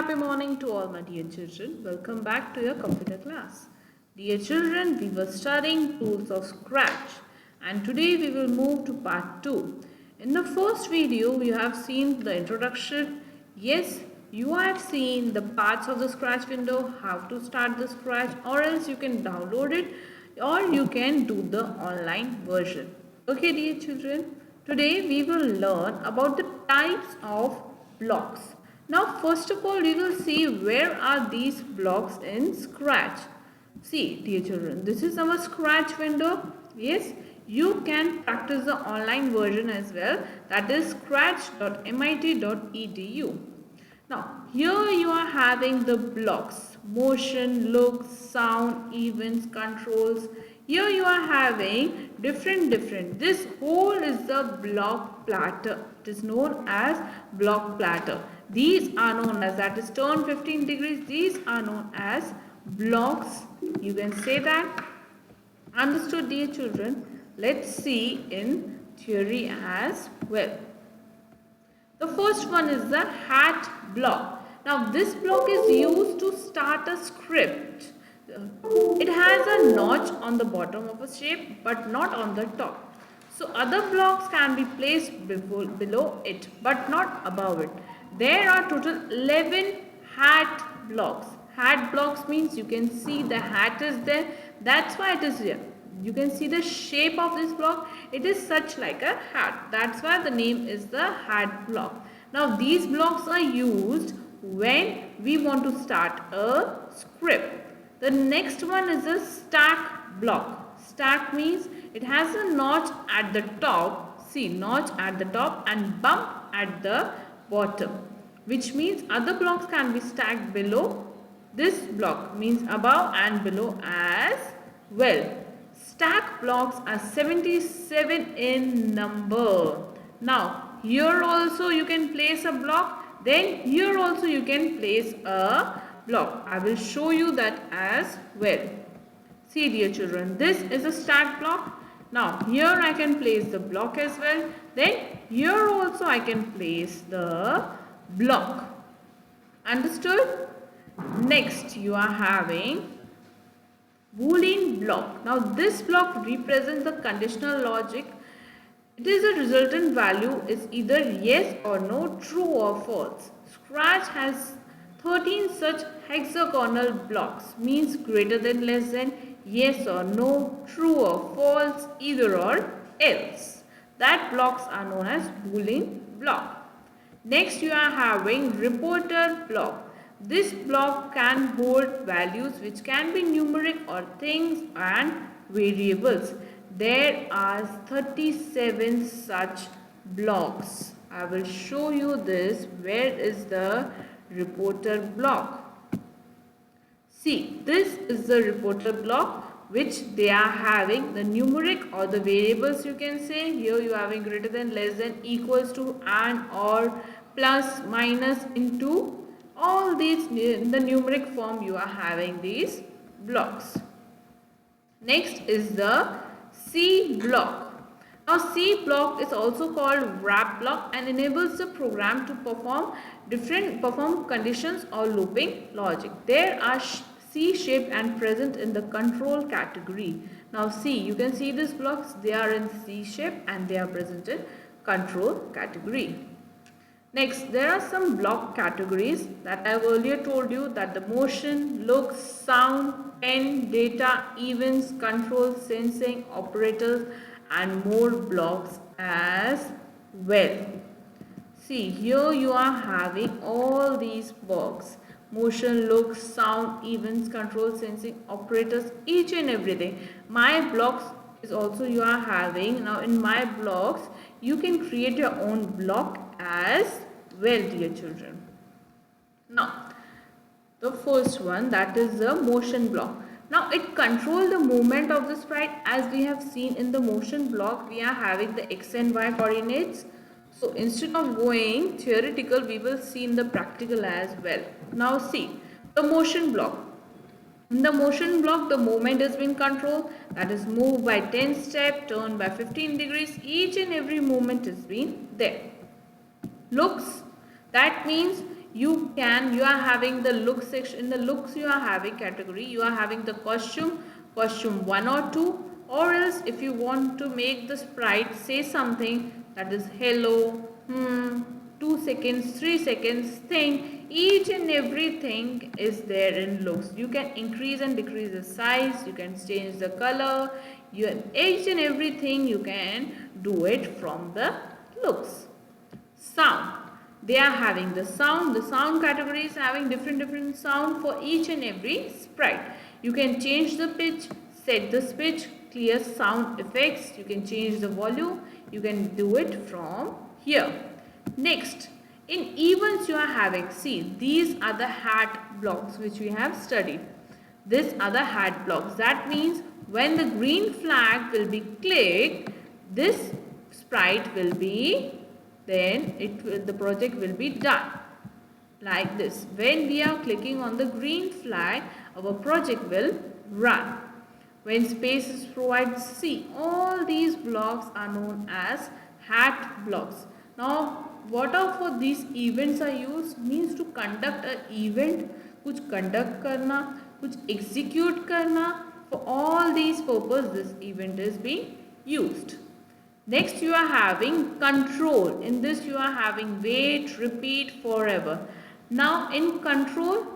happy morning to all my dear children. Welcome back to your computer class. Dear children, we were studying tools of Scratch and today we will move to part 2. In the first video, you have seen the introduction. Yes, you have seen the parts of the Scratch window, how to start the Scratch, or else you can download it or you can do the online version. Okay, dear children, today we will learn about the types of blocks. Now first of all we will see where are these blocks in Scratch. See dear children, this is our Scratch window. Yes, you can practice the online version as well, that is scratch.mit.edu. Now here you are having the blocks: motion, look, sound, events, controls. Here you are having different. This whole is the block platter. It is known as block platter. These are known as, that is turn 15 degrees. These are known as blocks. You can say that. Understood, dear children? Let's see in theory as well. The first one is the hat block. Now this block is used to start a script. It has a notch on the bottom of a shape but not on the top. So other blocks can be placed below it but not above it. There are total 11 hat blocks. Hat blocks means you can see the hat is there. That's why it is here. You can see the shape of this block. It is such like a hat. That's why the name is the hat block. Now these blocks are used when we want to start a script. The next one is a stack block. Stack means it has a notch at the top. See, notch at the top and bump at the bottom, which means other blocks can be stacked below. This block means above and below as well. Stack blocks are 77 in number. Now here also you can place a block, then here also you can place a block. I will show you that as well. See dear children, this is a stack block. Now here I can place the block as well. Then here also I can place the block. Understood? Next you are having Boolean block. Now this block represents the conditional logic. It is a resultant value is either yes or no, true or false. Scratch has 13 such hexagonal blocks, means greater than, less than, yes or no, true or false, either or else. That blocks are known as Boolean block. Next you are having reporter block. This block can hold values which can be numeric or things and variables. There are 37 such blocks. I will show you this. Where is the reporter block? See, this is the reporter block which they are having the numeric or the variables, you can say. Here you are having greater than, less than, equals to, and, or, plus, minus, into. All these in the numeric form you are having these blocks. Next is the C block. Now C block is also called wrap block and enables the program to perform conditions or looping logic. There are C shaped and present in the control category. Now see, you can see these blocks, they are in C shape and they are present in control category. Next, there are some block categories that I have earlier told you, that the motion, look, sound, pen, data, events, control, sensing, operators and more blocks as well. See, here you are having all these blocks: motion, look, sound, events, control, sensing, operators, each and everything. My blocks is also you are having. Now in my blocks you can create your own block as well, dear children. Now the first one, that is the motion block. Now it controls the movement of the sprite. As we have seen in the motion block, we are having the x and y coordinates. So instead of going theoretical, we will see in the practical as well. Now see the motion block. In the motion block, the movement has been controlled, that is move by 10 steps, turn by 15 degrees. Each and every movement has been there. Looks, that means you are having the look section. In the looks you are having category, you are having the costume 1 or 2, or else if you want to make the sprite say something, that is hello, 2 seconds, 3 seconds thing, each and everything is there in looks. You can increase and decrease the size, you can change the color, each and everything you can do it from the looks. Sound, they are having the sound category is having different sound for each and every sprite. You can change the pitch, set the pitch, clear sound effects, you can change the volume, you can do it from here. Next, in events you are having, see, these are the hat blocks which we have studied. These are the hat blocks. That means when the green flag will be clicked, this sprite will be, then the project will be done. Like this. When we are clicking on the green flag, our project will run. When space is provided, see, all these blocks are known as hat blocks. Now, what are for these events are used? Means to conduct an event, कुछ conduct करना, कुछ execute करना. For all these purposes, this event is being used. Next, you are having control. In this, you are having wait, repeat, forever. Now, in control,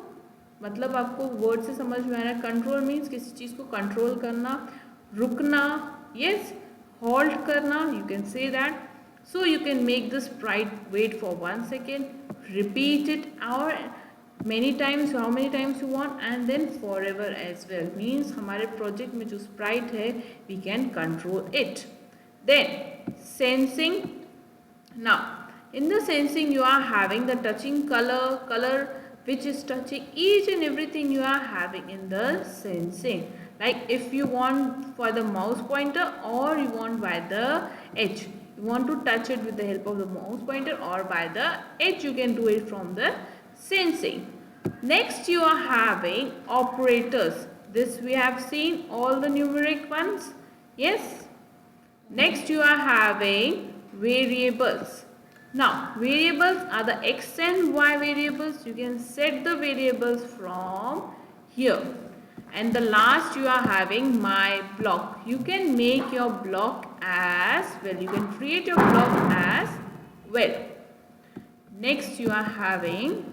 मतलब आपको word से समझ में आ रहा है. कंट्रोल मीन्स किसी चीज़ को कंट्रोल करना, रुकना, यस, हॉल्ट करना, you can say that. So you can make the sprite wait for 1 second, repeat it और many times, how many times you want, and then forever as well. Means हमारे project में जो Sprite है, we can control it. Then sensing. Now in the sensing you are having the touching color which is touching each and everything you are having in the sensing. Like if you want for the mouse pointer or you want by the edge, you want to touch it with the help of the mouse pointer or by the edge, you can do it from the sensing. Next you are having operators. This we have seen all the numeric ones. Yes. Next you are having variables. Now variables are the x and y variables. You can set the variables from here. And the last you are having my block. You can make your block as well. You can create your block as well. Next you are having,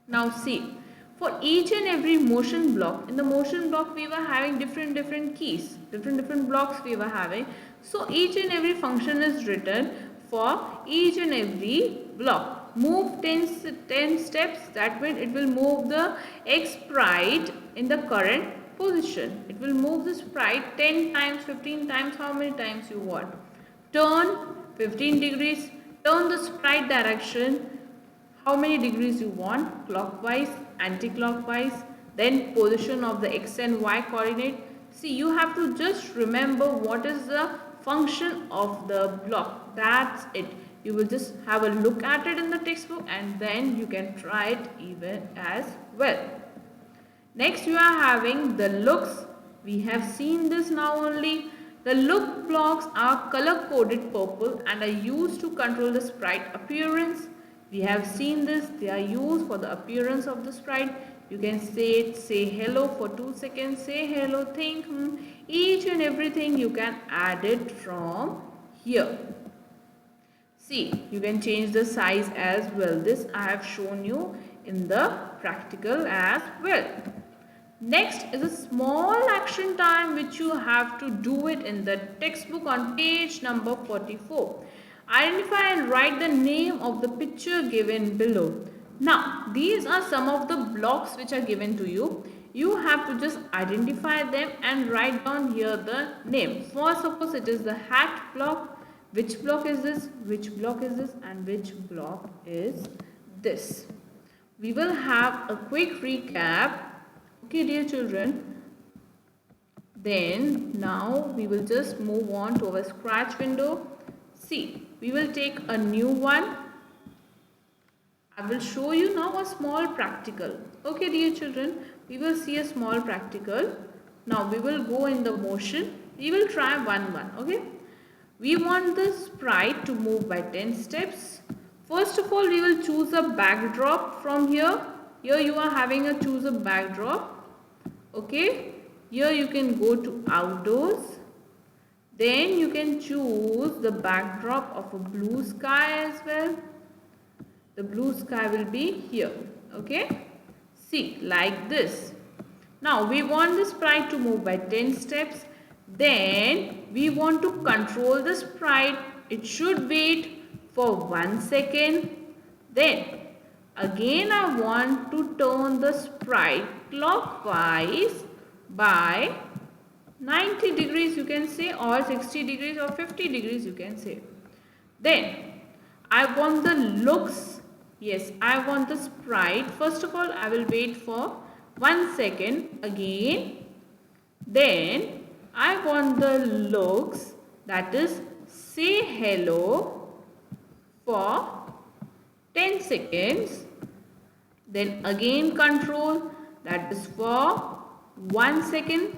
now see, for each and every motion block, in the motion block we were having different keys, different blocks we were having. So each and every function is written for each and every block. Move 10 steps, that means it will move the X sprite in the current position. It will move the sprite 10 times, 15 times, how many times you want. Turn 15 degrees, turn the sprite direction, how many degrees you want, clockwise, anti-clockwise, then position of the X and Y coordinate. See, you have to just remember what is the function of the block. That's it. You will just have a look at it in the textbook and then you can try it even as well. Next you are having the looks. We have seen this now only. The look blocks are color coded purple and are used to control the sprite appearance. We have seen this. They are used for the appearance of the sprite. You can say hello for 2 seconds, say hello, think, each and everything you can add it from here. See, you can change the size as well. This I have shown you in the practical as well. Next is a small action time which you have to do it in the textbook on page number 44. Identify and write the name of the picture given below. Now, these are some of the blocks which are given to you. You have to just identify them and write down here the name. For suppose it is the hat block. Which block is this? Which block is this? And which block is this? We will have a quick recap. Okay, dear children. Then now we will just move on to our scratch window. See, we will take a new one. I will show you now a small practical. Okay, dear children, we will see a small practical. Now we will go in the motion. We will try one. Okay. We want the sprite to move by 10 steps. First of all, we will choose a backdrop from here. Here you are having a choose a backdrop. Okay. Here you can go to outdoors. Then you can choose the backdrop of a blue sky as well. The blue sky will be here. Okay. See, like this. Now we want the sprite to move by 10 steps. Then we want to control the sprite. It should wait for 1 second. Then again I want to turn the sprite clockwise by 90 degrees you can say, or 60 degrees or 50 degrees you can say. Then I want the looks. Yes, I want the sprite. First of all, I will wait for 1 second again. Then I want the looks, that is say hello for 10 seconds. Then again control, that is for 1 second.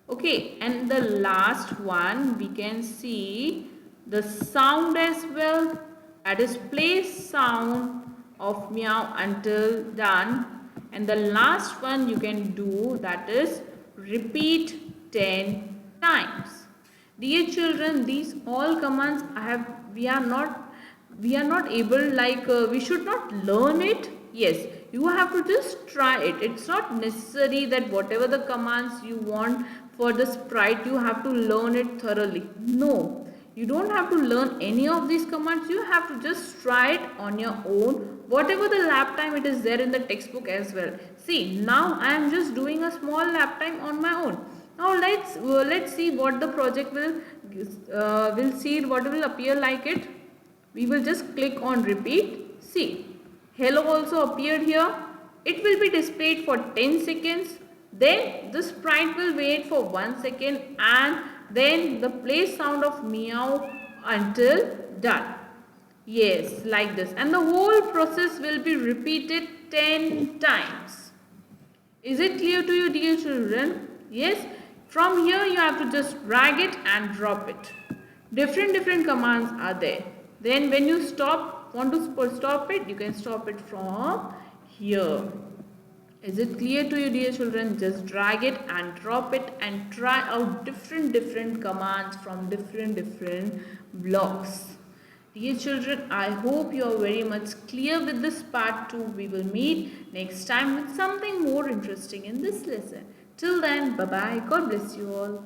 Okay, and the last one we can see the sound as well, that is play sound of meow until done. And the last one you can do, that is repeat 10 times. Dear children, these all commands we are not able, like we should not learn it. Yes, you have to just try it. It's not necessary that whatever the commands you want for the sprite you have to learn it thoroughly. No, you don't have to learn any of these commands. You have to just try it on your own, whatever the lap time it is there in the textbook as well. See, now I am just doing a small lap time on my own. Now let's see what the project will see, what will appear like it. We will just click on repeat. See, hello also appeared here. It will be displayed for 10 seconds. Then the sprite will wait for 1 second, and then the play sound of meow until done. Yes, like this. And the whole process will be repeated 10 times. Is it clear to you, dear children? Yes. From here you have to just drag it and drop it. Different commands are there. Then when you want to stop it, you can stop it from here. Is it clear to you, dear children? Just drag it and drop it and try out different commands from different blocks. Dear children, I hope you are very much clear with this part 2. We will meet next time with something more interesting in this lesson. Till then, bye-bye. God bless you all.